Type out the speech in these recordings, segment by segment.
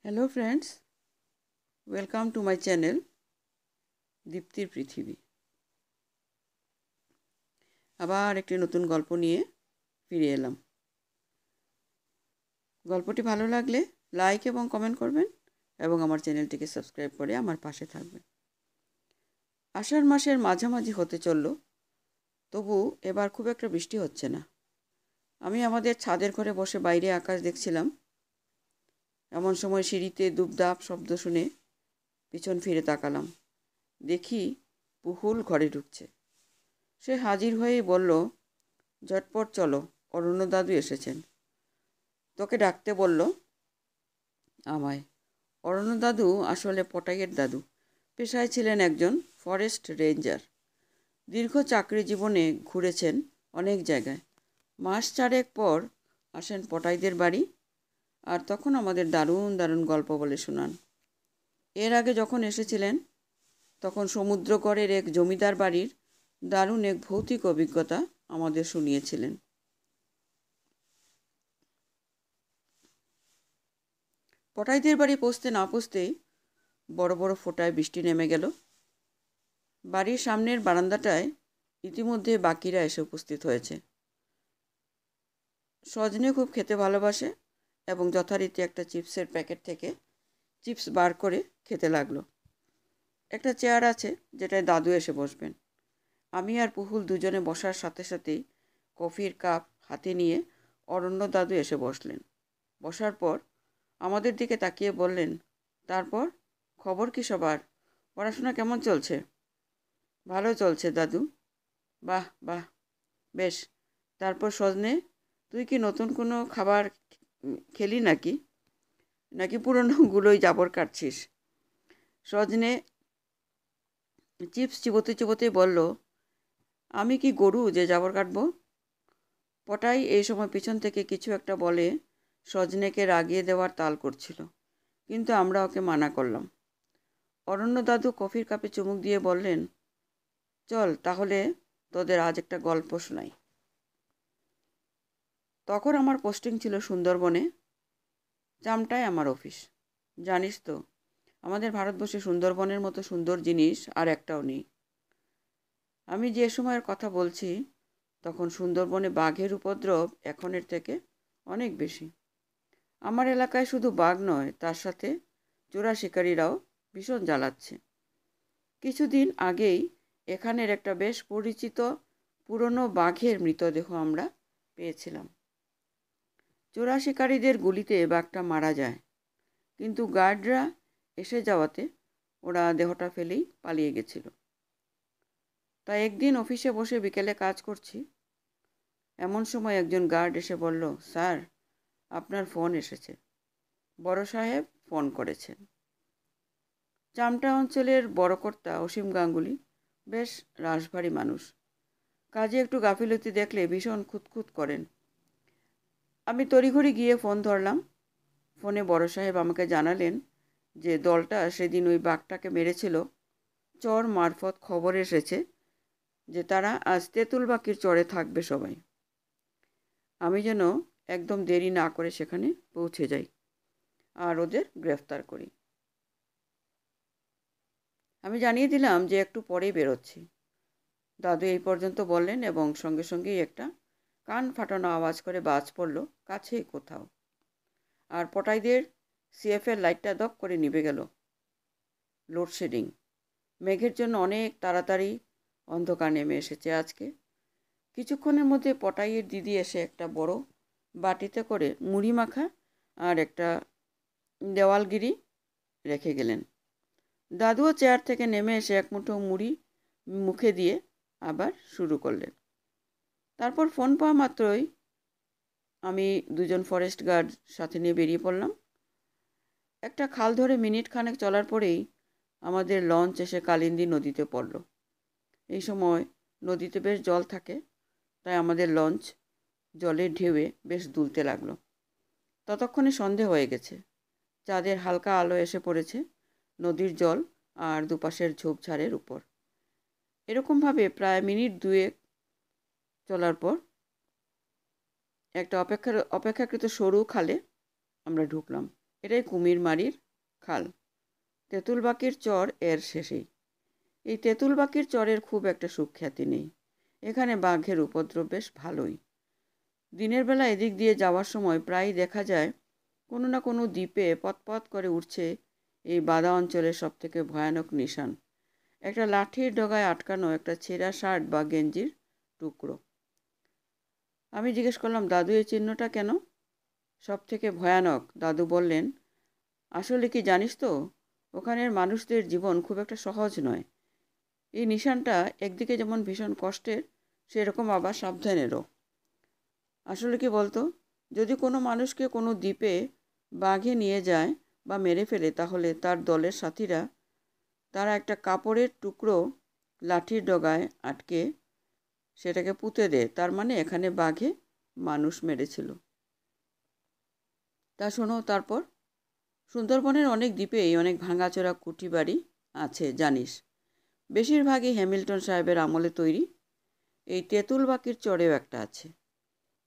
Hello friends, welcome to my channel দীপ্তির পৃথিবী। আবার একটি নতুন গল্প নিয়ে ফিরে এলাম। গল্পটি ভালো লাগলে লাইক এবং কমেন্ট করবেন এবং আমার চ্যানেলটিকে সাবস্ক্রাইব করে আমার পাশে থাকবেন। আষাঢ় মাসের মাঝামাঝি হতে চলল, তবু এবার খুব একটা বৃষ্টি হচ্ছে না। আমি আমাদের ছাদের ঘরে বসে বাইরে আকাশ দেখছিলাম। এমন সময় সিঁড়িতে দুপদাপ শব্দ শুনে পিছন ফিরে তাকালাম। দেখি পুহুল ঘরে ঢুকছে। সে হাজির হয়েই বলল, ঝটপট চলো, অরণ্য দাদু এসেছেন। তোকে ডাকতে বলল আমায়। অরণ্য দাদু আসলে পটাইয়ের দাদু। পেশায় ছিলেন একজন ফরেস্ট রেঞ্জার। দীর্ঘ চাকরি জীবনে ঘুরেছেন অনেক জায়গায়। মাস চারেক পর আসেন পটাইদের বাড়ি, আর তখন আমাদের দারুণ দারুণ গল্প বলে শোনান। এর আগে যখন এসেছিলেন তখন সমুদ্রগড়ের এক জমিদার বাড়ির দারুণ এক ভৌতিক অভিজ্ঞতা আমাদের শুনিয়েছিলেন। পটাইদের বাড়ি পৌঁছতে না পৌঁছতেই বড় বড় ফোঁটায় বৃষ্টি নেমে গেল। বাড়ির সামনের বারান্দাটায় ইতিমধ্যে বাকিরা এসে উপস্থিত হয়েছে। সজনে খুব খেতে ভালোবাসে এবং যথারীতি একটা চিপসের প্যাকেট থেকে চিপস বার করে খেতে লাগলো। একটা চেয়ার আছে যেটায় দাদু এসে বসবেন। আমি আর পুহুল দুজনে বসার সাথে সাথেই কফির কাপ হাতে নিয়ে অরণ্য দাদু এসে বসলেন। বসার পর আমাদের দিকে তাকিয়ে বললেন, তারপর খবর কি সবার? পড়াশোনা কেমন চলছে? ভালো চলছে দাদু। বাহ বাহ, বেশ। তারপর সজনে, তুই কি নতুন কোনো খাবার খেলি নাকি পুরনোগুলোই জাবর কাটছিস? সজনে চিপস চিবোতে চিবোতে বলল, আমি কি গরু যে জাবর কাটবো? পটাই এই সময় পিছন থেকে কিছু একটা বলে সজনেকে রাগিয়ে দেওয়ার তাল করছিল, কিন্তু আমরা ওকে মানা করলাম। অরণ্য দাদু কফির কাপে চুমুক দিয়ে বললেন, চল তাহলে তোদের আজ একটা গল্প শোনাই। তখন আমার পোস্টিং ছিল সুন্দরবনে। চামটায় আমার অফিস। জানিস তো, আমাদের ভারতবর্ষে সুন্দরবনের মতো সুন্দর জিনিস আর একটাও নেই। আমি যে সময়ের কথা বলছি তখন সুন্দরবনে বাঘের উপদ্রব এখনের থেকে অনেক বেশি। আমার এলাকায় শুধু বাঘ নয়, তার সাথে চোরা শিকারীরাও ভীষণ জ্বালাচ্ছে। কিছুদিন আগেই এখানের একটা বেশ পরিচিত পুরনো বাঘের মৃতদেহ আমরা পেয়েছিলাম। চোরা শিকারীদের গুলিতে বাঘটা মারা যায়, কিন্তু গার্ডরা এসে যাওয়াতে ওরা দেহটা ফেলেই পালিয়ে গেছিল। তাই একদিন অফিসে বসে বিকেলে কাজ করছি, এমন সময় একজন গার্ড এসে বলল, স্যার, আপনার ফোন এসেছে। বড় সাহেব ফোন করেছেন। চামটা অঞ্চলের বড় কর্তা অসীম গাঙ্গুলি বেশ রাশভারী মানুষ। কাজে একটু গাফিলতি দেখলে ভীষণ খুঁতখুত করেন। আমি তড়িঘড়ি গিয়ে ফোন ধরলাম। ফোনে বড় সাহেব আমাকে জানালেন যে দলটা সেদিন ওই বাঘটাকে মেরেছিল, চর মারফত খবর এসেছে যে তারা আজ তেঁতুলবাকির চরে থাকবে সবাই। আমি যেন একদম দেরি না করে সেখানে পৌঁছে যাই আর ওদের গ্রেফতার করি। আমি জানিয়ে দিলাম যে একটু পরেই বেরোচ্ছি। দাদু এই পর্যন্ত বললেন এবং সঙ্গে সঙ্গেই একটা কান ফাটানো আওয়াজ করে বাজ পড়ল কাছেই কোথাও। আর পটাইদের সিএফের লাইটটা দপ করে নিভে গেল। লোডশেডিং। মেঘের জন্য অনেক তাড়াতাড়ি অন্ধকার নেমে এসেছে আজকে। কিছুক্ষণের মধ্যে পটাইয়ের দিদি এসে একটা বড় বাটিতে করে মুড়ি মাখা আর একটা দেওয়ালগিরি রেখে গেলেন। দাদুও চেয়ার থেকে নেমে এসে এক মুঠো মুড়ি মুখে দিয়ে আবার শুরু করলেন। তারপর ফোন পাওয়া মাত্রই আমি দুজন ফরেস্ট গার্ড সাথে নিয়ে বেরিয়ে পড়লাম। একটা খাল ধরে মিনিট খানেক চলার পরেই আমাদের লঞ্চ এসে কালিন্দী নদীতে পড়ল। এই সময় নদীতে বেশ জল থাকে, তাই আমাদের লঞ্চ জলের ঢেউয়ে বেশ দুলতে লাগলো। ততক্ষণে সন্ধে হয়ে গেছে। চাঁদের হালকা আলো এসে পড়েছে নদীর জল আর দুপাশের ঝোপঝাড়ের উপর। এরকমভাবে প্রায় মিনিট দুয়েক চলার পর একটা অপেক্ষাকৃত সরু খালে আমরা ঢুকলাম এটাই কুমিরমারির খাল। তেঁতুলবাকির চর এর শেষেই। এই তেঁতুলবাকির চরের খুব একটা সুখ্যাতি নেই। এখানে বাঘের উপদ্রব বেশ ভালোই। দিনের বেলা এদিক দিয়ে যাওয়ার সময় প্রায়ই দেখা যায় কোনো না কোনো দ্বীপে পতপত করে উঠছে এই বাদা অঞ্চলের সবথেকে ভয়ানক নিশান, একটা লাঠির ডগায় আটকানো একটা ছেঁড়া শার্ট বা গেঞ্জির টুকরো। আমি জিজ্ঞেস করলাম, দাদু এই চিহ্নটা কেন সব থেকে ভয়ানক? দাদু বললেন, আসলে কি জানিস তো, ওখানের মানুষদের জীবন খুব একটা সহজ নয়। এই নিশানটা একদিকে যেমন ভীষণ কষ্টের, সেরকম আবার সাবধানেরও। আসলে কি বলতো, যদি কোনো মানুষকে কোনো দ্বীপে বাঘে নিয়ে যায় বা মেরে ফেলে, তাহলে তার দলের সাথীরা তারা একটা কাপড়ের টুকরো লাঠির ডগায় আটকে সেটাকে পুঁতে দেয়। তার মানে এখানে বাঘে মানুষ মেরেছিল। তা শোনো তারপর, সুন্দরবনের অনেক দ্বীপেই অনেক ভাঙাচোরা কুঠি বাড়ি আছে জানিস। বেশিরভাগই হ্যামিল্টন সাহেবের আমলে তৈরি। এই তেঁতুলবাকির চরেও একটা আছে।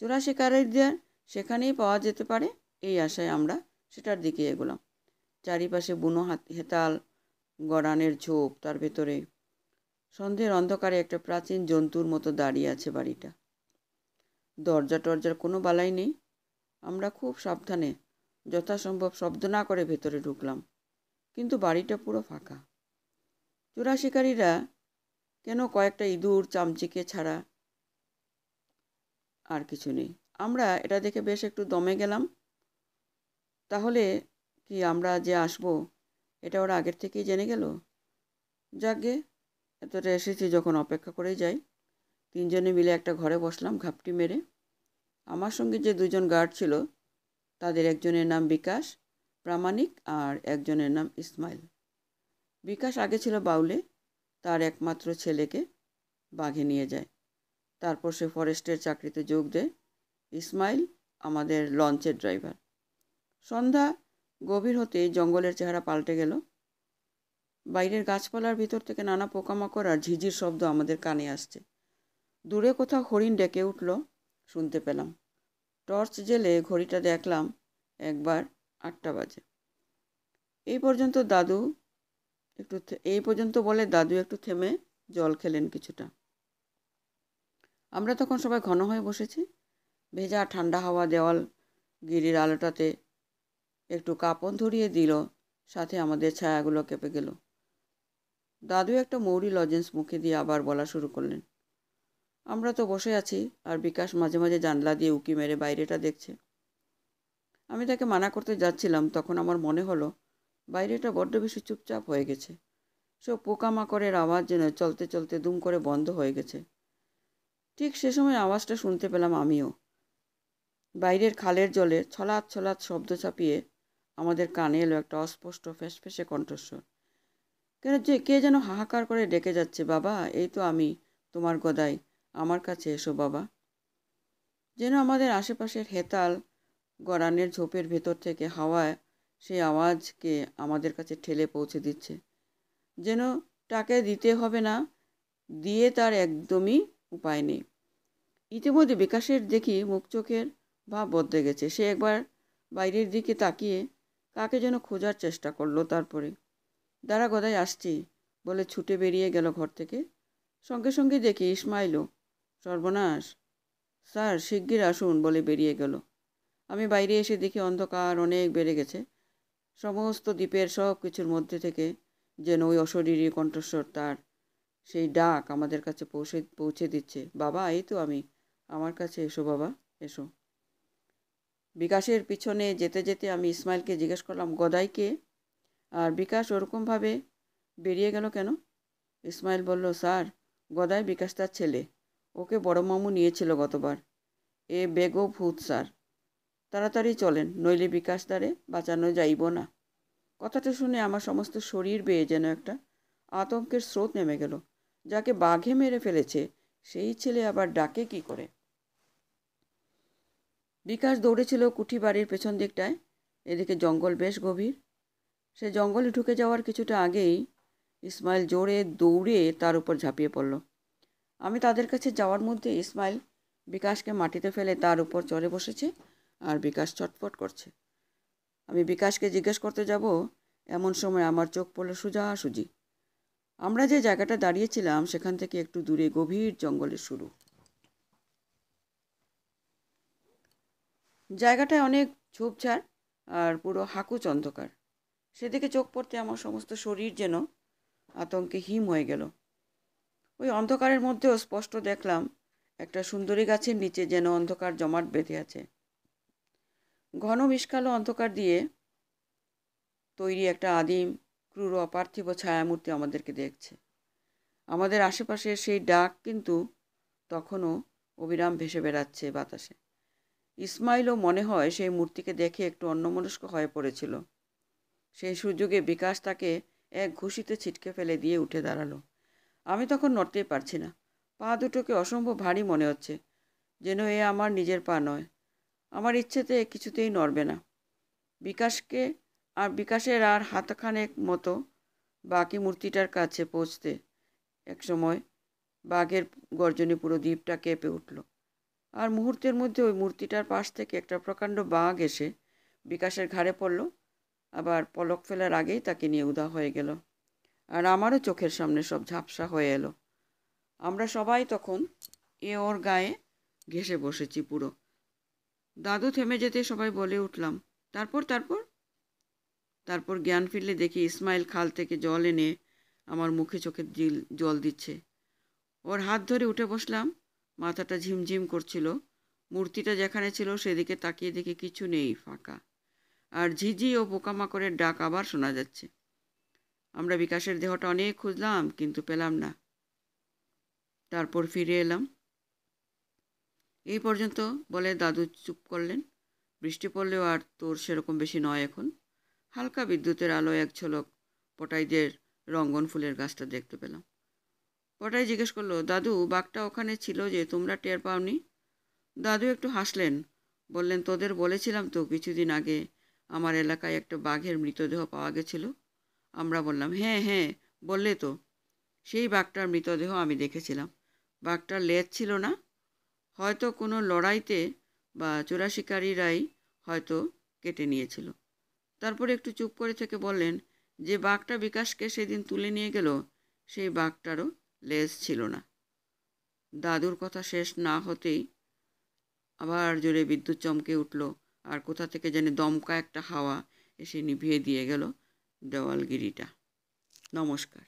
চোরা শিকারীদের সেখানেই পাওয়া যেতে পারে, এই আশায় আমরা সেটার দিকে এগোলাম। চারিপাশে বুনো হেতাল, গড়ানের ঝোপ, তার ভেতরে সন্ধ্যের অন্ধকারে একটা প্রাচীন জন্তুর মতো দাঁড়িয়ে আছে বাড়িটা। দরজা টরজার কোনো বালাই নেই। আমরা খুব সাবধানে যথাসম্ভব শব্দ না করে ভেতরে ঢুকলাম, কিন্তু বাড়িটা পুরো ফাঁকা। চোরা শিকারীরা কেন কয়েকটা ইঁদুর চামচিকে ছাড়া আর কিছু নেই। আমরা এটা দেখে বেশ একটু দমে গেলাম। তাহলে কি আমরা যে আসবো এটা ওরা আগের থেকেই জেনে গেল? যাকগে, এতটা এসেছি যখন অপেক্ষা করেই যাই। তিনজনে মিলে একটা ঘরে বসলাম ঘাপটি মেরে। আমার সঙ্গে যে দুজন গার্ড ছিল তাদের একজনের নাম বিকাশ প্রামাণিক আর একজনের নাম ইসমাইল। বিকাশ আগে ছিল বাউলে, তার একমাত্র ছেলেকে বাঘে নিয়ে যায়। তারপর সে ফরেস্টের চাকরিতে যোগ দেয়। ইসমাইল আমাদের লঞ্চের ড্রাইভার। সন্ধ্যা গভীর হতেই জঙ্গলের চেহারা পাল্টে গেল। বাইরের গাছপালার ভিতর থেকে নানা পোকামাকড় আর ঝিঝির শব্দ আমাদের কানে আসছে। দূরে কোথাও হরিণ ডেকে উঠল, শুনতে পেলাম। টর্চ জেলে ঘড়িটা দেখলাম, একবার 8টা বাজে। এই পর্যন্ত বলে দাদু একটু থেমে জল খেলেন কিছুটা। আমরা তখন সবাই ঘন হয়ে বসেছি। ভেজা ঠান্ডা হাওয়া দেওয়াল গিরির আলোটাতে একটু কাঁপন ধরিয়ে দিল, সাথে আমাদের ছায়াগুলো কেঁপে গেল। দাদু একটা মৌরি লজেন্স মুখে দিয়ে আবার বলা শুরু করলেন। আমরা তো বসে আছি, আর বিকাশ মাঝে মাঝে জানলা দিয়ে উঁকি মেরে বাইরেটা দেখছে। আমি তাকে মানা করতে যাচ্ছিলাম, তখন আমার মনে হলো বাইরেটা বড্ড বেশি চুপচাপ হয়ে গেছে। সব পোকামাকড়ের আওয়াজ যেন চলতে চলতে দুম করে বন্ধ হয়ে গেছে। ঠিক সে সময় আওয়াজটা শুনতে পেলাম আমিও। বাইরের খালের জলের ছলাৎ ছলাৎ শব্দ ছাপিয়ে আমাদের কানে এলো একটা অস্পষ্ট ফ্যাসফ্যাসে কণ্ঠস্বর। কে যেন হাহাকার করে ডেকে যাচ্ছে, বাবা, এই তো আমি, তোমার গদাই, আমার কাছে এসো বাবা। যেন আমাদের আশেপাশের হেতাল গড়ানের ঝোপের ভেতর থেকে হাওয়ায় সেই আওয়াজকে আমাদের কাছে ঠেলে পৌঁছে দিচ্ছে। যেন তাকে দিতে হবে না, দিয়ে তার একদমই উপায় নেই। ইতিমধ্যে বিকাশের দেখি মুখ চোখের ভাব বদলে গেছে। সে একবার বাইরের দিকে তাকিয়ে কাকে যেন খোঁজার চেষ্টা করলো, তারপরে দাঁড়া গদাই, আসছি বলে ছুটে বেরিয়ে গেল ঘর থেকে। সঙ্গে সঙ্গে দেখি ইসমাইলও। সর্বনাশ, স্যার শিগগির আসুন বলে বেরিয়ে গেল। আমি বাইরে এসে দেখি অন্ধকার অনেক বেড়ে গেছে। সমস্ত দ্বীপের সব কিছুর মধ্যে থেকে যেন ওই অশরীরী কণ্ঠস্বর, তার সেই ডাক আমাদের কাছে পৌঁছে দিচ্ছে, বাবা, এই তো আমি, আমার কাছে এসো বাবা, এসো। বিকাশের পিছনে যেতে যেতে আমি ইসমাইলকে জিজ্ঞেস করলাম, গদাইকে? আর বিকাশ ওরকমভাবে বেরিয়ে গেল কেন? ইসমাইল বলল, স্যার, গদাই বিকাশ তার ছেলে। ওকে বড় মামু নিয়েছিল গতবার। এ বেগও ভূত স্যার। তাড়াতাড়ি চলেন, নইলে বিকাশ দ্বারে বাঁচানো যাইব না। কথাটা শুনে আমার সমস্ত শরীর বেয়ে যেন একটা আতঙ্কের স্রোত নেমে গেল। যাকে বাঘে মেরে ফেলেছে সেই ছেলে আবার ডাকে কি করে? বিকাশ দৌড়েছিল কুঠি বাড়ির পেছন দিকটায়। এদিকে জঙ্গল বেশ গভীর। সে জঙ্গলে ঢুকে যাওয়ার কিছুটা আগেই ইসমাইল জোরে দৌড়ে তার উপর ঝাঁপিয়ে পড়ল। আমি তাদের কাছে যাওয়ার মধ্যে ইসমাইল বিকাশকে মাটিতে ফেলে তার উপর চড়ে বসেছে, আর বিকাশ ছটফট করছে। আমি বিকাশকে জিজ্ঞেস করতে যাব, এমন সময় আমার চোখ পড়ল সোজাসুজি। আমরা যে জায়গাটা দাঁড়িয়েছিলাম সেখান থেকে একটু দূরে গভীর জঙ্গলের শুরু। জায়গাটায় অনেক ঝোপঝাড় আর পুরো হাকুচ অন্ধকার। সেদিকে চোখ পড়তে আমার সমস্ত শরীর যেন আতঙ্কে হিম হয়ে গেল। ওই অন্ধকারের মধ্যেও স্পষ্ট দেখলাম একটা সুন্দরী গাছের নিচে যেন অন্ধকার জমাট বেঁধে আছে। ঘন মিশকালো অন্ধকার দিয়ে তৈরি একটা আদিম ক্রূর অপার্থিব ছায়ামূর্তি আমাদেরকে দেখছে। আমাদের আশেপাশে সেই ডাক কিন্তু তখনও অবিরাম ভেসে বেড়াচ্ছে বাতাসে। ইসমাইলও মনে হয় সেই মূর্তিকে দেখে একটু অন্যমনস্ক হয়ে পড়েছিল। সেই সুযোগে বিকাশ তাকে এক ঘুষিতে ছিটকে ফেলে দিয়ে উঠে দাঁড়ালো। আমি তখন নড়তেই পারছি না। পা দুটোকে অসম্ভব ভারী মনে হচ্ছে, যেন এ আমার নিজের পা নয়। আমার ইচ্ছেতে কিছুতেই নড়বে না। বিকাশের আর হাতখানেক মতো বাকি মূর্তিটার কাছে পৌঁছতে একসময় বাঘের গর্জনে পুরো দ্বীপটা কেঁপে উঠল। আর মুহূর্তের মধ্যে ওই মূর্তিটার পাশ থেকে একটা প্রকাণ্ড বাঘ এসে বিকাশের ঘাড়ে পড়ল, আবার পলক ফেলার আগেই তাকে নিয়ে উধাও হয়ে গেল। আর আমারও চোখের সামনে সব ঝাপসা হয়ে এলো। আমরা সবাই তখন ওর গায়ে ঘেঁষে বসেছি পুরো। দাদু থেমে যেতে সবাই বলে উঠলাম, তারপর তারপর তারপর জ্ঞান ফিরলে দেখি ইসমাইল খাল থেকে জল এনে আমার মুখে চোখে জল দিচ্ছে। ওর হাত ধরে উঠে বসলাম। মাথাটা ঝিমঝিম করছিল। মূর্তিটা যেখানে ছিল সেদিকে তাকিয়ে দেখি কিছু নেই, ফাঁকা। আর ঝিঝি ও পোকামাকড়ের ডাক আবার শোনা যাচ্ছে। আমরা বিকাশের দেহটা অনেক খুঁজলাম, কিন্তু পেলাম না। তারপর ফিরে এলাম। এই পর্যন্ত বলে দাদু চুপ করলেন। বৃষ্টি পড়লেও আর তোর সেরকম বেশি নয় এখন। হালকা বিদ্যুতের আলোয় এক ঝলক পটাইদের রঙ্গন ফুলের গাছটা দেখতে পেলাম। পটাই জিজ্ঞেস করলো, দাদু, বাঘটা ওখানে ছিল যে, তোমরা টের পাওনি? দাদু একটু হাসলেন, বললেন, তোদের বলেছিলাম তো কিছুদিন আগে আমার এলাকায় একটা বাঘের মৃতদেহ পাওয়া গেছিল। আমরা বললাম, হ্যাঁ হ্যাঁ, বললে তো। সেই বাঘটার মৃতদেহ আমি দেখেছিলাম। বাঘটার লেজ ছিল না, হয়তো কোনো লড়াইতে বা চোরাশিকারীরাই হয়তো কেটে নিয়েছিল। তারপরে একটু চুপ করে থেকে বললেন, যে বাঘটা বিকাশকে সেদিন তুলে নিয়ে গেল, সেই বাঘটারও লেজ ছিল না। দাদুর কথা শেষ না হতেই আবার জোরে বিদ্যুৎ চমকে উঠল, আর কোথা থেকে যেন দমকা একটা হাওয়া এসে নিভিয়ে দিয়ে গেল দেওয়ালগিরিটা। নমস্কার।